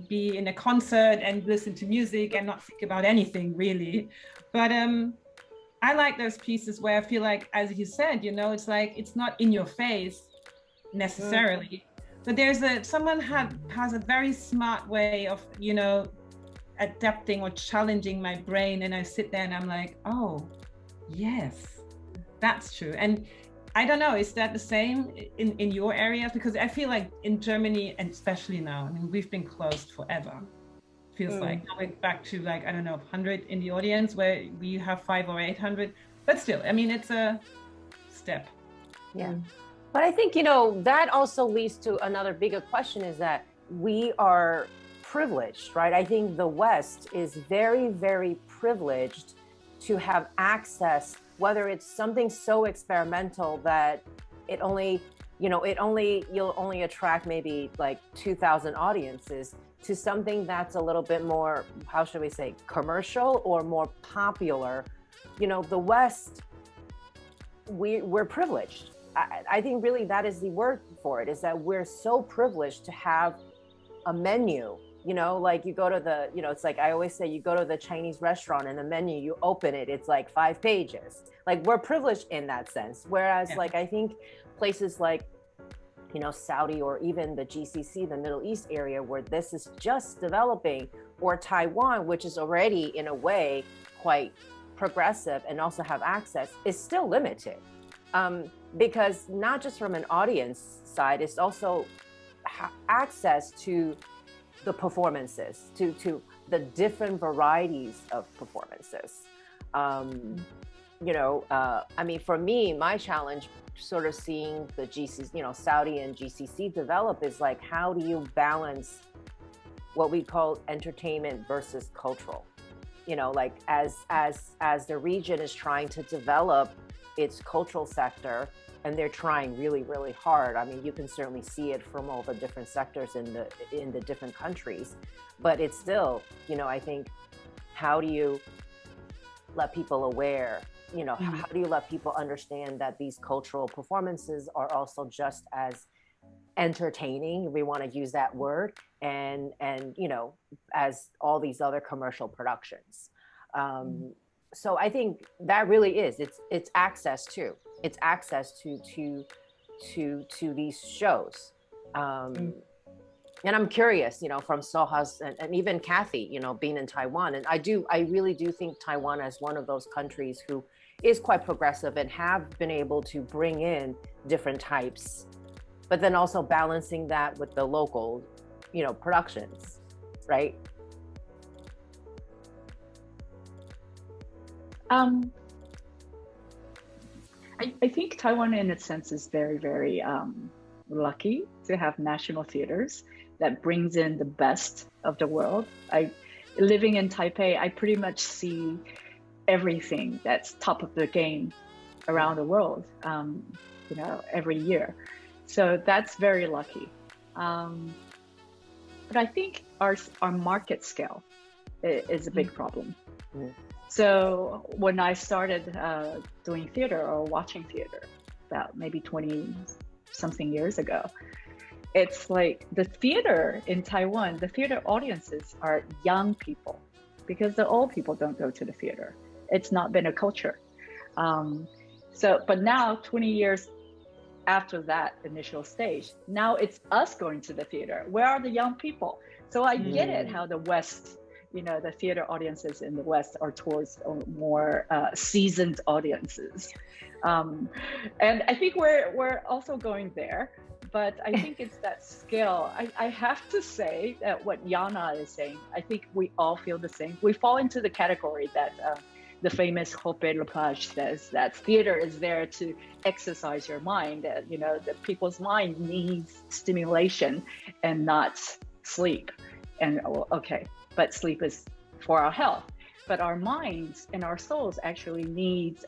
be in a concert and listen to music and not think about anything really. But I like those pieces where I feel like, as you said, you know, it's like, it's not in your face necessarily, but someone has a very smart way of, you know, adapting or challenging my brain. And I sit there and I'm like, oh, yes. That's true. And I don't know, is that the same in your areas? Because I feel like in Germany, and especially now, I mean, we've been closed forever. Feels like now we're back to like, I don't know, 100 in the audience where we have 500 or 800. But still, I mean, it's a step. Yeah. But I think, you know, that also leads to another bigger question is that we are privileged, right? I think the West is very, very privileged to have access, whether it's something so experimental that you'll only attract maybe like 2,000 audiences, to something that's a little bit more, how should we say, commercial or more popular. You know, the West, we're privileged. I think really that is the word for it, is that we're so privileged to have a menu. You know, like you go to the, you know, it's like I always say, you go to the Chinese restaurant and the menu, you open it, it's like 5 pages. Like we're privileged in that sense. Whereas like, I think places like, you know, Saudi or even the GCC, the Middle East area where this is just developing, or Taiwan, which is already in a way quite progressive and also have access, is still limited. Because not just from an audience side, it's also access to the performances, to the different varieties of performances. You know, I mean, for me, my challenge sort of seeing the GCC, you know, Saudi and GCC develop is like, how do you balance what we call entertainment versus cultural? You know, like as the region is trying to develop its cultural sector, and they're trying really, really hard. I mean, you can certainly see it from all the different sectors in the different countries, but it's still, you know, I think, how do you let people aware, you know, how do you let people understand that these cultural performances are also just as entertaining, we want to use that word, and you know, as all these other commercial productions. So I think that really is, it's access to. It's access to these shows. And I'm curious, you know, from Soha's and even Kathy, you know, being in Taiwan, and I really do think Taiwan as one of those countries who is quite progressive and have been able to bring in different types, but then also balancing that with the local, you know, productions, right? I think Taiwan in its sense is very, very lucky to have national theaters that brings in the best of the world. Living in Taipei, I pretty much see everything that's top of the game around the world, you know, every year. So that's very lucky. But I think our market scale is a big problem. So when I started doing theater or watching theater about maybe 20 something years ago, it's like the theater in Taiwan, the theater audiences are young people, because the old people don't go to the theater. It's not been a culture. But now 20 years after that initial stage, now it's us going to the theater. Where are the young people? So I get it how the West, you know, the theater audiences in the West are towards more seasoned audiences. And I think we're also going there, but I think it's that scale. I have to say that what Jana is saying, I think we all feel the same. We fall into the category that the famous Hope Lepage says, that theater is there to exercise your mind. You know, that people's mind needs stimulation and not sleep. And okay, but sleep is for our health. but our minds and our souls actually need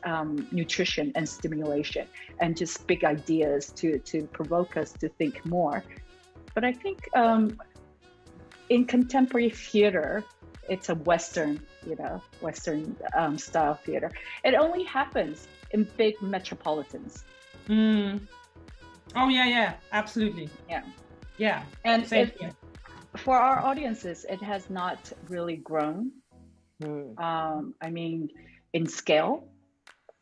nutrition and stimulation and just big ideas to provoke us to think more. But I think in contemporary theater, it's a Western style theater. It only happens in big metropolitans. Oh yeah, absolutely. Yeah. And for our audiences, it has not really grown. I mean, in scale,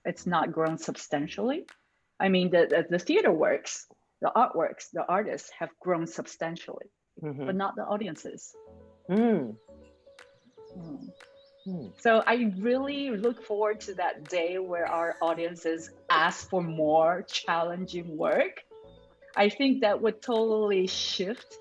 it's not grown substantially. I mean, the theater works, the artworks, the artists have grown substantially, but not the audiences. So I really look forward to that day where our audiences ask for more challenging work. I think that would totally shift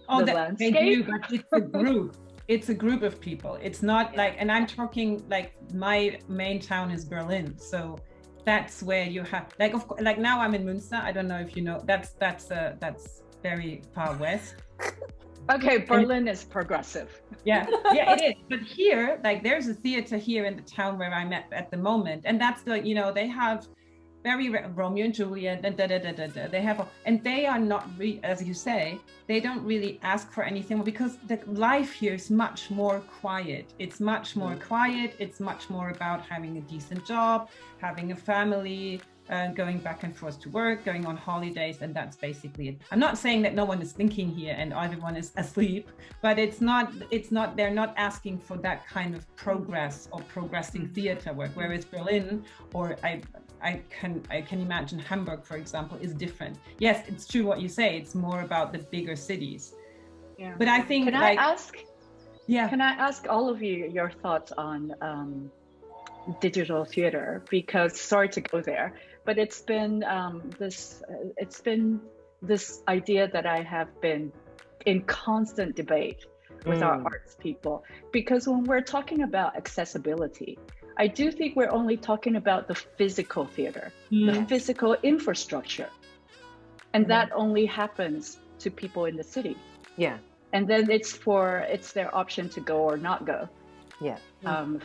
the landscape. They do, but it's a group. It's a group of people. It's not like, and I'm talking like my main town is Berlin, so that's where you have like, of course, like now I'm in Münster. I don't know if you know. That's very far west. Okay, Berlin is progressive. Yeah, it is. But here, like, there's a theater here in the town where I'm at the moment, and that's the, they have very Romeo and Juliet and They have, and they are not, as you say, they don't really ask for anything because the life here is much more quiet. It's much more quiet. It's much more about having a decent job, having a family, going back and forth to work, going on holidays, and that's basically it. I'm not saying that no one is thinking here and everyone is asleep, but it's not, they're not asking for that kind of progress or progressing theater work, whereas Berlin, or I can imagine Hamburg, for example, is different. Yes, it's true what you say, it's more about the bigger cities. Yeah. But I think Can I ask all of you your thoughts on digital theater? Because sorry to go there, but it's been this idea that I have been in constant debate with our arts people, because when we're talking about accessibility, I do think we're only talking about the physical theater, the physical infrastructure, and that only happens to people in the city. Yeah. And then it's their option to go or not go. Yeah.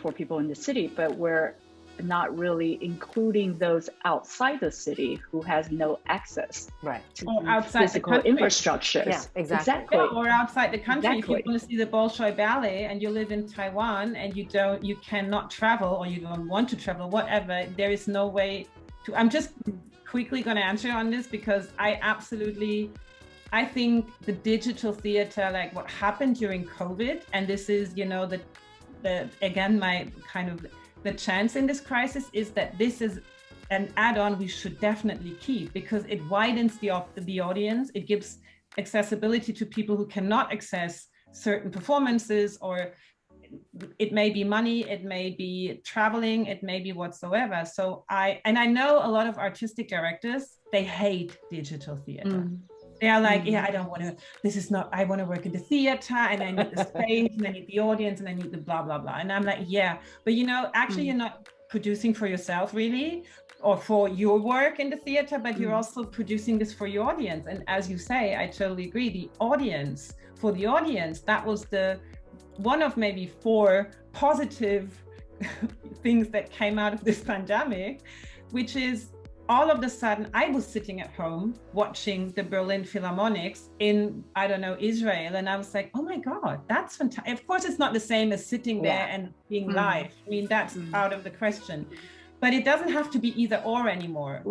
For people in the city, but we're not really including those outside the city who has no access to outside physical infrastructures. Yeah, exactly. Yeah, or outside the country. If you want to see the Bolshoi Ballet and you live in Taiwan and you cannot travel, or you don't want to travel, whatever, there is no way to. I'm just quickly going to answer on this because I think the digital theater, like what happened during COVID, and this is, again, my kind of the chance in this crisis is that this is an add-on we should definitely keep, because it widens the audience. It gives accessibility to people who cannot access certain performances, or it may be money, it may be traveling, it may be whatsoever. So I know a lot of artistic directors, they hate digital theater. They are like, I don't want to, I want to work in the theater, and I need the space, and I need the audience, and I need the blah, blah, blah. And I'm like, but actually you're not producing for yourself really, or for your work in the theater, but you're also producing this for your audience. And as you say, I totally agree. For the audience, that was one of maybe 4 positive things that came out of this pandemic, which is, all of a sudden, I was sitting at home watching the Berlin Philharmonics in, Israel. And I was like, oh my God, that's fantastic. Of course, it's not the same as sitting there and being live. I mean, that's out of the question. But it doesn't have to be either or anymore,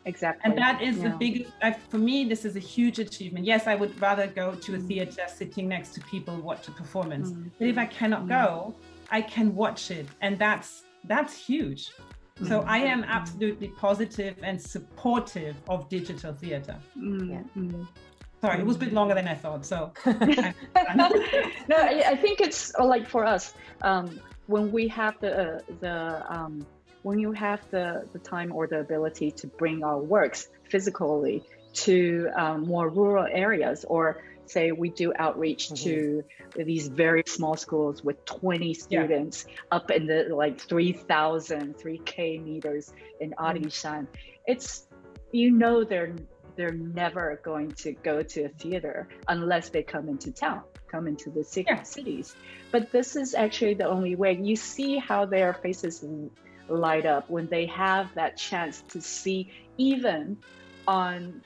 Exactly. And that is the biggest, for me, this is a huge achievement. Yes, I would rather go to a theater sitting next to people, watch a performance. But if I cannot go, I can watch it. And that's huge. So I am absolutely positive and supportive of digital theater. Sorry, it was a bit longer than I thought. So no, I think it's like for us, when we have when you have the time or the ability to bring our works physically to more rural areas, or say we do outreach to these very small schools with 20 students up in the 3,000, 3K meters in Arishan. It's, they're they're never going to go to a theater unless they come into town, come into the cities. But this is actually the only way. You see how their faces light up when they have that chance to see, even on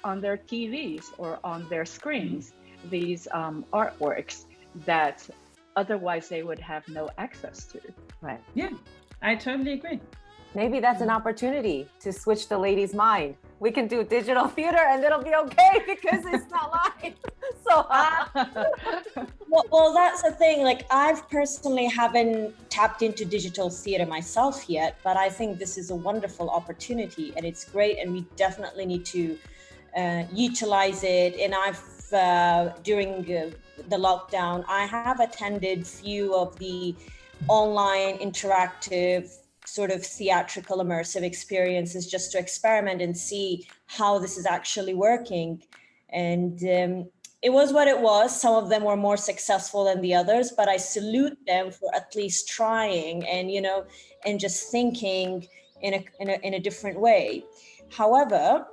on their TVs or on their screens, these artworks that otherwise they would have no access to. Right. Yeah, I totally agree. Maybe that's an opportunity to switch the lady's mind. We can do digital theater and it'll be okay because it's not live. So well, that's the thing. Like, I've personally haven't tapped into digital theater myself yet, but I think this is a wonderful opportunity and it's great, and we definitely need to utilize it. And I've during the lockdown, I have attended few of the online interactive sort of theatrical immersive experiences just to experiment and see how this is actually working. And it was what it was. Some of them were more successful than the others, but I salute them for at least trying and, and just thinking in a different way. However,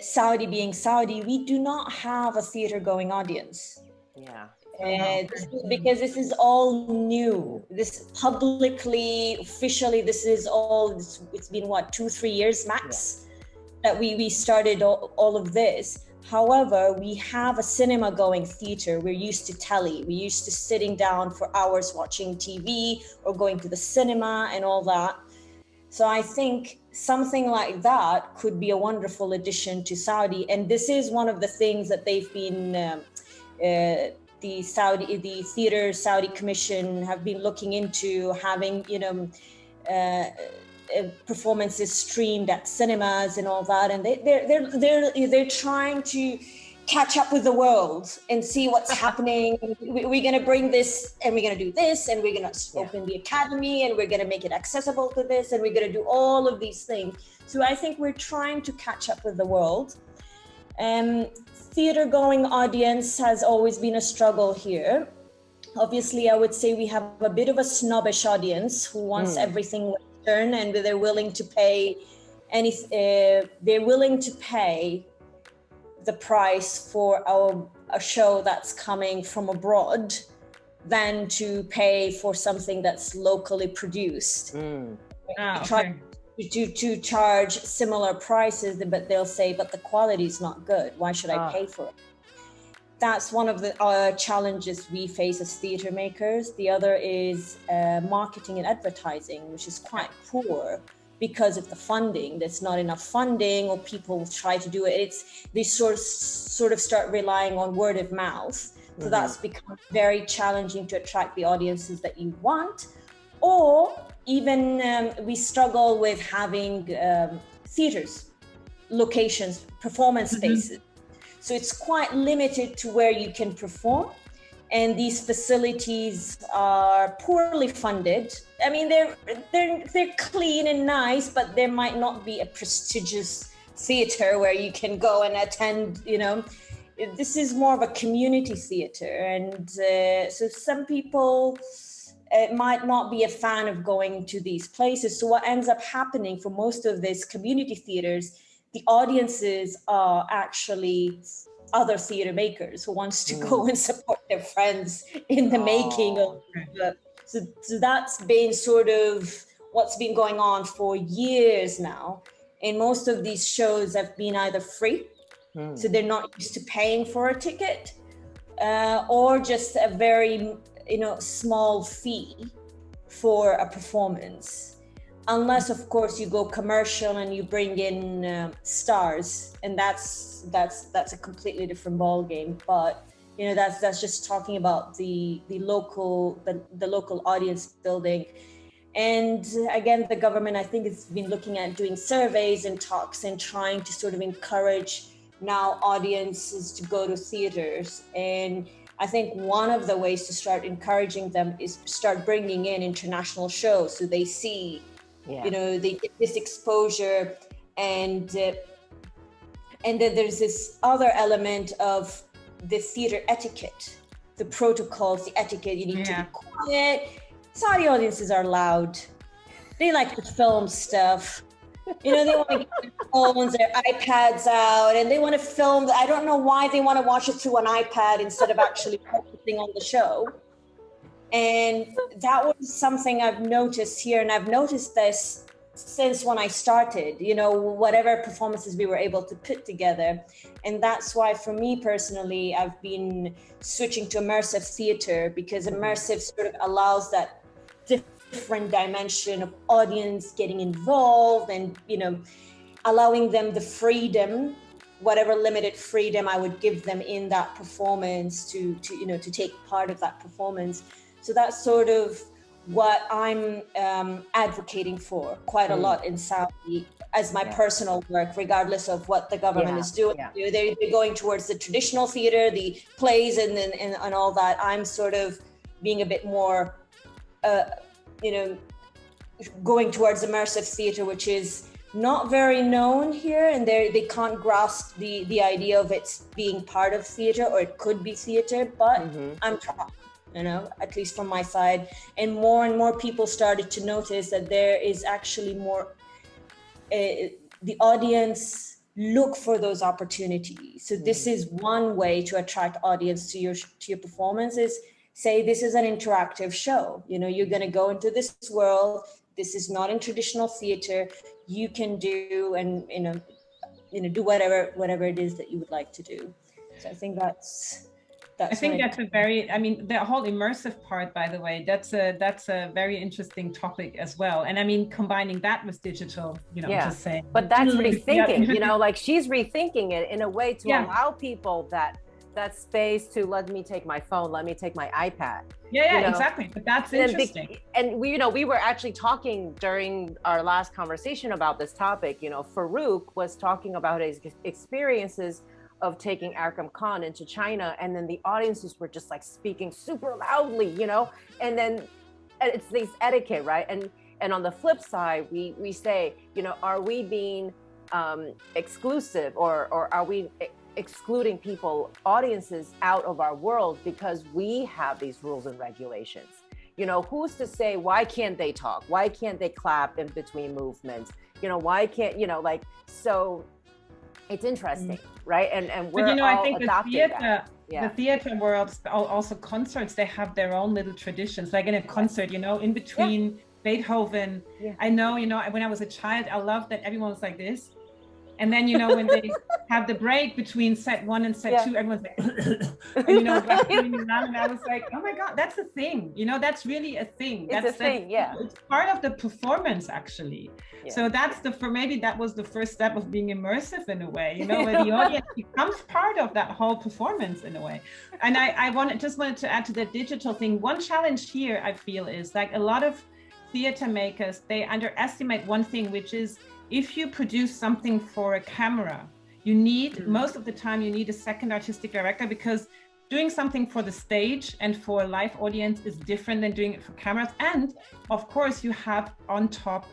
Saudi being Saudi, we do not have a theater going audience. Yeah. Because this is all new. This publicly, officially, this is all, it's been what, 2-3 years max that we started all of this. However, we have a cinema going theater. We're used to telly. We're used to sitting down for hours watching TV or going to the cinema and all that. So I think something like that could be a wonderful addition to Saudi. And this is one of the things that they've been, the Theater Saudi Commission have been looking into, having, performances streamed at cinemas and all that. And they're trying to catch up with the world and see what's happening. We're going to bring this, and we're going to do this, and we're going to open the academy, and we're going to make it accessible to this, and we're going to do all of these things. So I think we're trying to catch up with the world. Theater going audience has always been a struggle here. Obviously, I would say we have a bit of a snobbish audience who wants everything Western, and they're willing to pay the price for a show that's coming from abroad than to pay for something that's locally produced. Try to charge similar prices, but they'll say, but the quality is not good. Why should I pay for it? That's one of the challenges we face as theater makers. The other is marketing and advertising, which is quite poor because of the funding. There's not enough funding, or people try to do it. They sort of start relying on word of mouth. So that's become very challenging to attract the audiences that you want. Or even we struggle with having theaters, locations, performance spaces. So it's quite limited to where you can perform. And these facilities are poorly funded. I mean, they're clean and nice, but there might not be a prestigious theater where you can go and attend, This is more of a community theater. And so some people might not be a fan of going to these places. So what ends up happening for most of these community theaters, the audiences are actually other theater makers who wants to go and support their friends in the making of so that's been sort of what's been going on for years now. And most of these shows have been either free, so they're not used to paying for a ticket, or just a very small fee for a performance. Unless, of course, you go commercial and you bring in stars, and that's a completely different ball game. But that's just talking about the local audience building. And again, the government, I think, has been looking at doing surveys and talks and trying to sort of encourage now audiences to go to theaters. And I think one of the ways to start encouraging them is start bringing in international shows, so they see. They get this exposure, and then there's this other element of the theater etiquette, the protocols, the etiquette. You need to be quiet. Saudi audiences are loud. They like to film stuff. You know, they want to get their phones, their iPads out, and they want to film. I don't know why they want to watch it through an iPad instead of actually focusing on the show. And that was something I've noticed here, and I've noticed this since when I started, you know, whatever performances we were able to put together. And that's why for me personally, I've been switching to immersive theater, because immersive sort of allows that different dimension of audience getting involved and, you know, allowing them the freedom, whatever limited freedom I would give them in that performance to you know, to take part of that performance. So that's sort of what I'm advocating for quite a lot in Saudi as my personal work, regardless of what the government is doing. Yeah. They're going towards the traditional theater, the plays and all that. I'm sort of being a bit more, you know, going towards immersive theater, which is not very known here, and they can't grasp the idea of it being part of theater, or it could be theater, but I'm trying. You know, at least from my side, and more people started to notice that there is actually more, the audience look for those opportunities. So this is one way to attract audience to your performances. Say this is an interactive show. You know, you're going to go into this world. This is not in traditional theater. You can do and do whatever it is that you would like to do. So I think that's a very, I mean, the whole immersive part, by the way, that's a very interesting topic as well. And I mean, combining that with digital, you know, just saying. But that's rethinking, you know, like she's rethinking it in a way to allow people that space to let me take my phone, let me take my iPad. Yeah, you know? Exactly. But that's interesting. And we, you know, we were actually talking during our last conversation about this topic. You know, Farouk was talking about his experiences of taking Akram Khan into China, and then the audiences were just like speaking super loudly, you know, and then it's this etiquette, right? And on the flip side, we say, you know, are we being exclusive, or are we excluding audiences out of our world because we have these rules and regulations? You know, who's to say, why can't they talk? Why can't they clap in between movements? You know, why can't, you know, like, so it's interesting, right? And we're, but, you know, all I think the theater world, also concerts, they have their own little traditions. Like in a concert, you know, in between Beethoven, I know, you know, when I was a child, I loved that everyone was like this. And then, you know, when they have the break between set 1 and set 2, everyone's like, and, you know, like, and I was like, oh my God, that's a thing. You know, that's really a thing. It's a thing, It's part of the performance, actually. Yeah. So maybe that was the first step of being immersive in a way, you know, where the audience becomes part of that whole performance in a way. And I wanted to add to the digital thing. One challenge here, I feel, is like a lot of theater makers, they underestimate one thing, which is, if you produce something for a camera, you need, most of the time, you need a second artistic director, because doing something for the stage and for a live audience is different than doing it for cameras. And of course, you have on top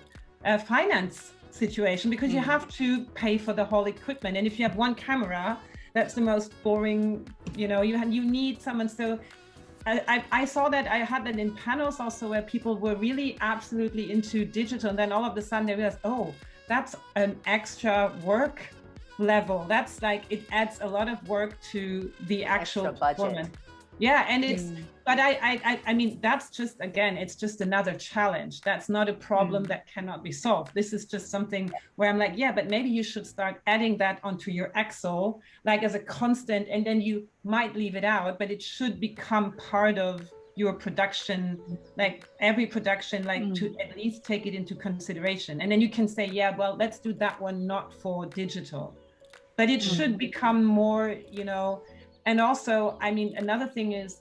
a finance situation, because you have to pay for the whole equipment. And if you have one camera, that's the most boring, you know, you need someone. So I saw that, I had that in panels also, where people were really absolutely into digital. And then all of a sudden they realized, oh, that's an extra work level. That's like, it adds a lot of work to the actual performance. Yeah, and it's, but I mean, that's just, again, it's just another challenge. That's not a problem that cannot be solved. This is just something where I'm like, yeah, but maybe you should start adding that onto your Excel, like as a constant, and then you might leave it out, but it should become part of your production, like every production, like to at least take it into consideration. And then you can say, yeah, well, let's do that one not for digital, but it should become more, you know. And also, I mean, another thing is,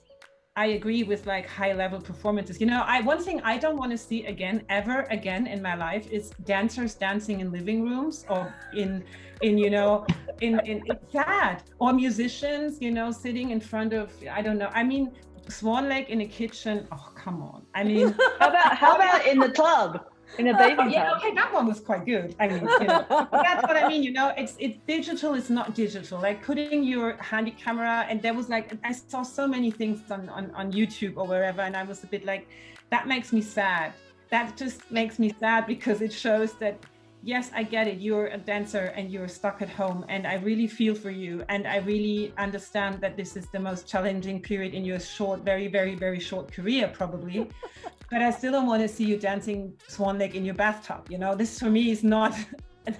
I agree with like high level performances. You know, one thing I don't want to see ever again in my life is dancers dancing in living rooms, or in you know, it's sad, or musicians, you know, sitting in front of, I don't know. I mean, Swan Lake in a kitchen. Oh, come on. I mean, how about in the club? In a bathing tub. Yeah, okay, that one was quite good. I mean, you know, that's what I mean. You know, it's digital. It's not digital. Like putting your handy camera, and there was like, I saw so many things on YouTube or wherever, and I was a bit like, that makes me sad. That just makes me sad, because it shows that yes, I get it. You're a dancer and you're stuck at home, and I really feel for you. And I really understand that this is the most challenging period in your short, very, very, very short career, probably. But I still don't want to see you dancing swan lake in your bathtub. You know, this for me is not,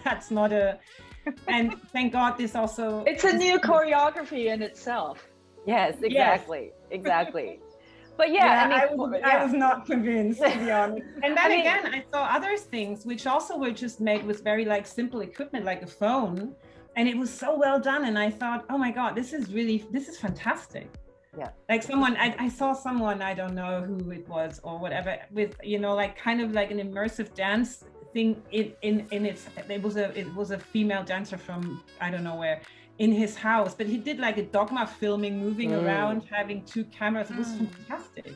that's not a, and thank God this also. It's a new choreography in itself. Yes, exactly. Exactly. But yeah, I was not convinced, to be honest. And then again, I saw other things which also were just made with very like simple equipment, like a phone, and it was so well done. And I thought, oh my God, this is fantastic. Yeah. Like I saw someone, I don't know who it was or whatever, with, you know, like kind of like an immersive dance thing it was a female dancer from, I don't know where, in his house, but he did like a dogma filming, moving around, having 2 cameras. It was fantastic.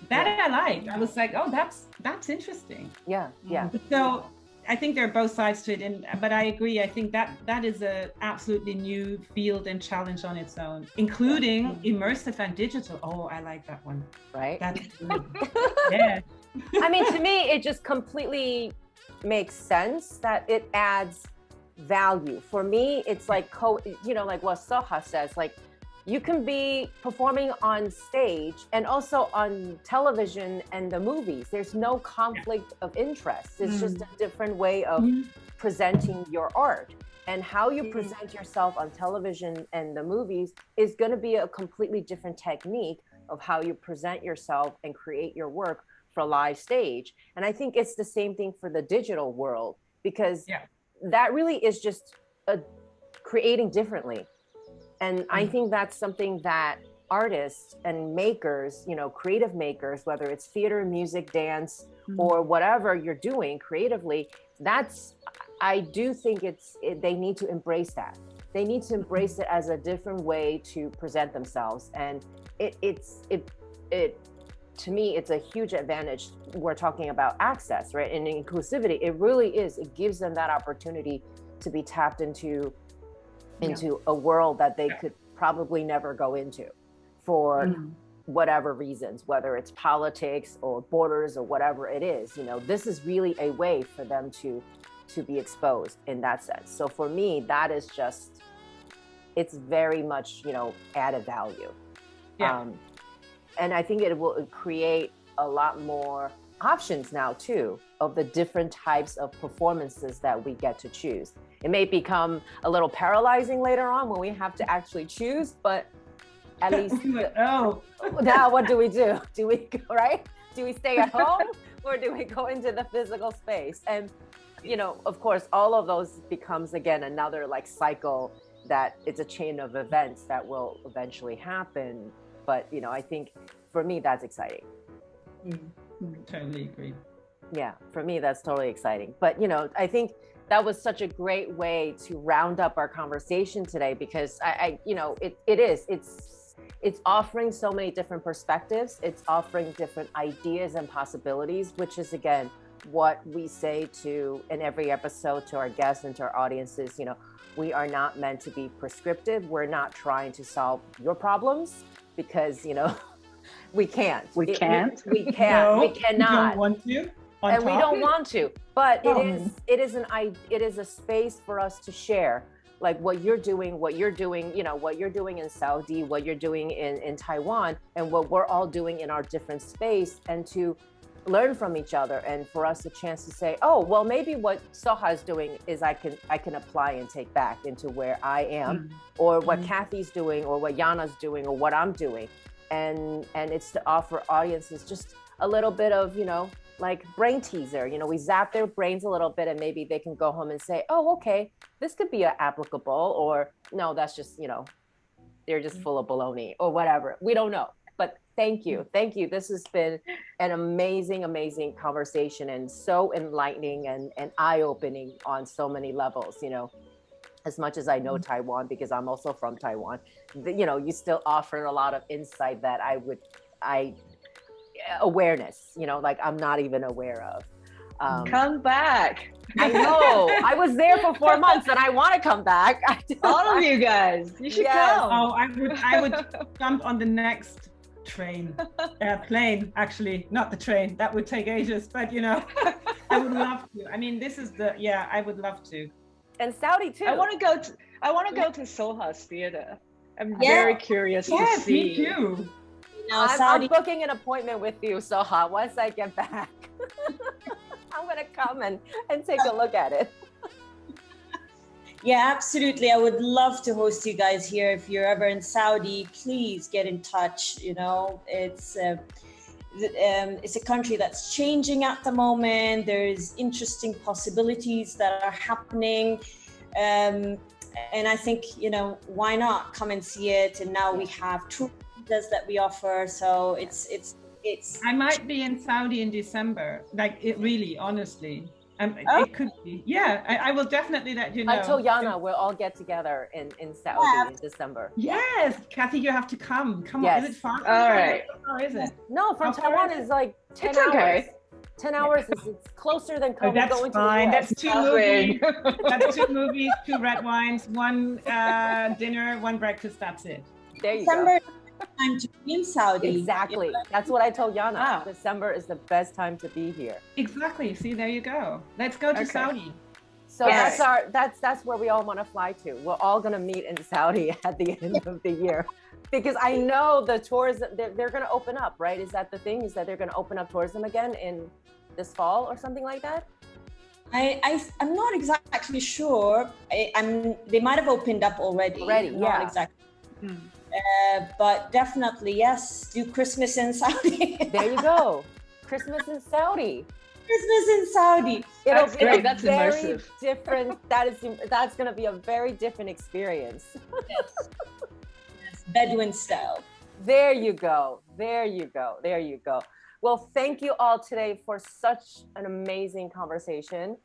That I liked. I was like, oh, that's interesting. Yeah, yeah. So I think there are both sides to it, but I agree. I think that is a absolutely new field and challenge on its own, including immersive and digital. Oh, I like that one. Right. That's good. Yeah. I mean, to me, it just completely makes sense that it adds value. For me, it's like like what Soha says, like you can be performing on stage and also on television and the movies. There's no conflict of interest. It's just a different way of presenting your art. And how you present yourself on television and the movies is going to be a completely different technique of how you present yourself and create your work for live stage. And I think it's the same thing for the digital world, because that really is just creating differently. And I think that's something that artists and makers, you know, creative makers, whether it's theater, music, dance, or whatever you're doing creatively, I do think they need to embrace that. They need to embrace it as a different way to present themselves. And to me, it's a huge advantage. We're talking about access, right? And inclusivity, it really is. It gives them that opportunity to be tapped into a world that they could probably never go into for whatever reasons, whether it's politics or borders or whatever it is. You know, this is really a way for them to be exposed in that sense. So for me, that is just, it's very much, you know, added value. And I think it will create a lot more options now too, of the different types of performances that we get to choose. It may become a little paralyzing later on when we have to actually choose, but at least now what do we do? Do we go, right? Do we stay at home or do we go into the physical space? And, you know, of course, all of those becomes again another like cycle that it's a chain of events that will eventually happen. But, you know, I think for me, that's exciting. Totally agree. Yeah, for me, that's totally exciting. But, you know, I think that was such a great way to round up our conversation today, because it's offering so many different perspectives. It's offering different ideas and possibilities, which is, again, what we say in every episode to our guests and to our audiences. You know, we are not meant to be prescriptive. We're not trying to solve your problems, because, you know, we can't. We can't. No, we cannot. We don't want to. And we don't want to. But it is a space for us to share, like what you're doing, you know, what you're doing in Saudi, what you're doing in Taiwan, and what we're all doing in our different space, and to learn from each other, and for us a chance to say, oh, well, maybe what Soha is doing is I can apply and take back into where I am, or what Kathy's doing, or what Jana's doing, or what I'm doing. And it's to offer audiences just a little bit of, you know, like brain teaser. You know, we zap their brains a little bit, and maybe they can go home and say, oh, okay, this could be applicable, or no, that's just, you know, they're just full of baloney or whatever. We don't know. But thank you. This has been an amazing, amazing conversation, and so enlightening and eye-opening on so many levels. You know, as much as I know Taiwan, because I'm also from Taiwan, you know, you still offer a lot of insight that awareness, you know, like I'm not even aware of. Come back. I know. I was there for 4 months and I want to come back. All of you guys, you should come. Oh, I would jump on the next plane, actually, not the train. That would take ages, but you know, I would love to. I mean, this is I would love to. And Saudi too. I want to go to Soha's theater. I'm very curious to see. Me too. I'm booking an appointment with you, Soha, once I get back. I'm gonna come and take a look at it. Yeah, absolutely. I would love to host you guys here. If you're ever in Saudi, please get in touch. You know, it's a country that's changing at the moment. There's interesting possibilities that are happening. And I think, you know, why not come and see it? And now we have tours that we offer. So it's. I might be in Saudi in December. Like it really, honestly. It could be. Yeah, I will definitely let you know. I told Jana we'll all get together in Saudi in December. Yes, Kathy, you have to come. Come Yes. on, is it far? All right. Or is it? No, from Taiwan is like 10 It's hours. okay. 10 hours is it's closer than Oh, that's going fine. to the US. That's 2 movies. That's 2 movies, 2 red wines, 1 dinner, 1 breakfast. That's it. There you December go. time to be in Saudi. Exactly. That's what I told Jana. Ah. December is the best time to be here. Exactly. See, there you go. Let's go to Saudi. So Yes. that's where we all want to fly to. We're all gonna meet in Saudi at the end of the year, because I know the tourism they're gonna open up, right? Is that the thing? Is that they're gonna open up tourism again in this fall or something like that? I'm not exactly sure. They might have opened up already. Not exactly. But definitely, yes, do Christmas in Saudi. There you go. Christmas in Saudi. Christmas in Saudi. It'll That's be great. a That's very immersive. different. That's going to be a very different experience. Yes. Bedouin style. There you go. There you go. There you go. Well, thank you all today for such an amazing conversation.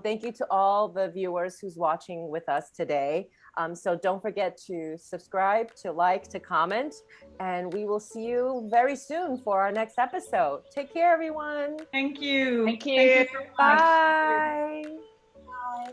Thank you to all the viewers who's watching with us today. So don't forget to subscribe, to like, to comment, and we will see you very soon for our next episode. Take care, everyone. Thank you. Thank you. Thank you so much. Bye. Bye.